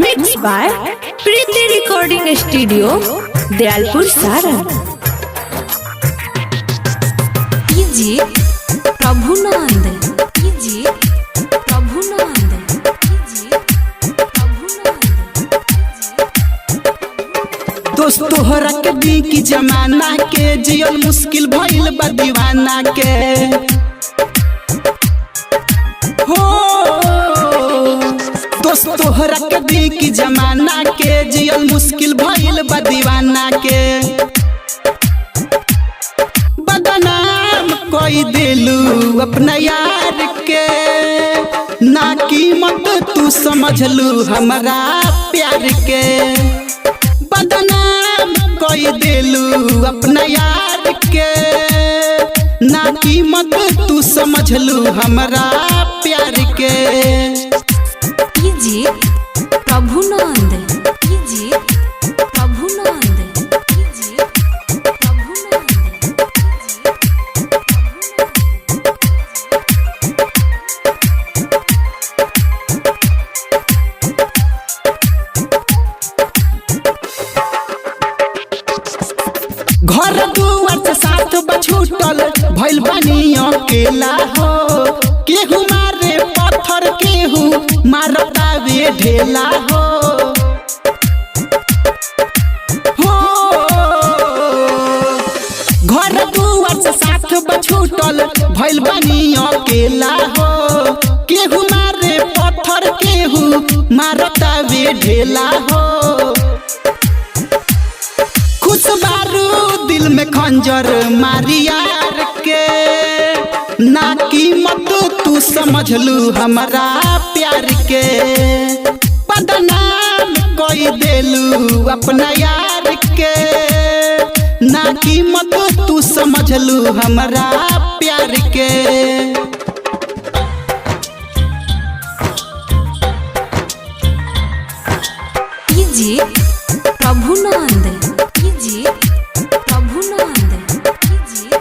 Mixed by Preeti Recording Studio, Dayalpur, Saran. कीजिए प्रभुनंद, कीजिए प्रभुनंद, कीजिए प्रभुनंद। दोस्त तोहरा के बीच जमाना के जियल मुश्किल भइल बा दीवाना के हो। दोस्त तोहरा के बीच जमाना के जियल मुश्किल भइल बा दीवाना के। बदनाम कोई दिलू अपना यार के, ना कीमत तू समझलू हमारा प्यार के। बदनाम कोई दिलू अपना यार के, ना कीमत तू समझलू हमारा प्यार के। कीजिए प्रभुनंद, कीजिए प्रभुनंद, कीजिए प्रभुनंद। घर दुआर से साथ बछूटल भइल बानी अकेला हो। केहू मारे पत्थर केहू मारतावे ढेला हो। घर दुआर से साथ बछूटल भइल बानी अकेला हो। केहू मारे पत्थर केहू मारतावे ढेला हो। खुश बारू दिल में खंजर मारी यार के, ना कीमत तू समझलू हमारा प्यार के। बदनाम कोई देलू अपना यार के, ना कीमत तू समझलू हमारा प्यार के। कीजिए प्रभुनंद, कीजिए प्रभुनंद, कीजिए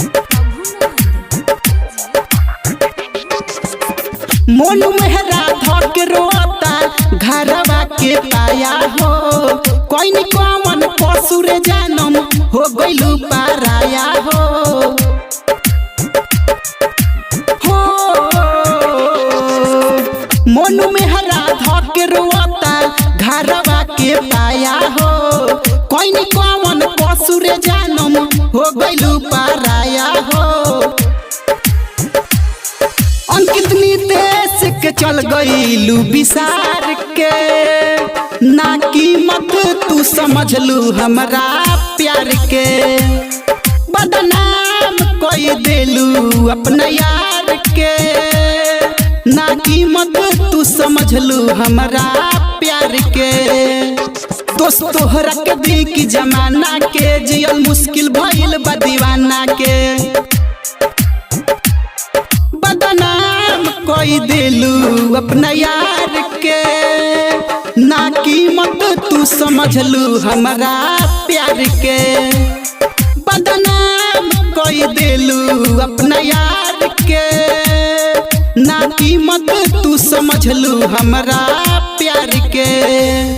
प्रभुनंद। मोन मेहरा धक रोता घरवा के पाया हो। कोई न कौन पशुर जानम हो गइलू पाराया हो। मोन मेहरा धक रोता घरवा के पाया हो। कोई न कौन पशुर जानम हो गइलू पाराया हो। अंकित नितेश के चल गइलू विसार के, ना कीमत तू समझलू हमारा प्यार के। बदनाम कोई दिलू अपना यार के, ना कीमत तू समझलू हमारा प्यार के। दोस्त तोहरा के बीच जमाना के जियल मुश्किल भइल बा दीवाना के। बदनाम कोई दिलू अपना यार के, ना कीमत तू समझलू हमारा प्यार के। बदनाम कोई दिलू अपना यार के, ना कीमत तू समझलू हमारा प्यार के।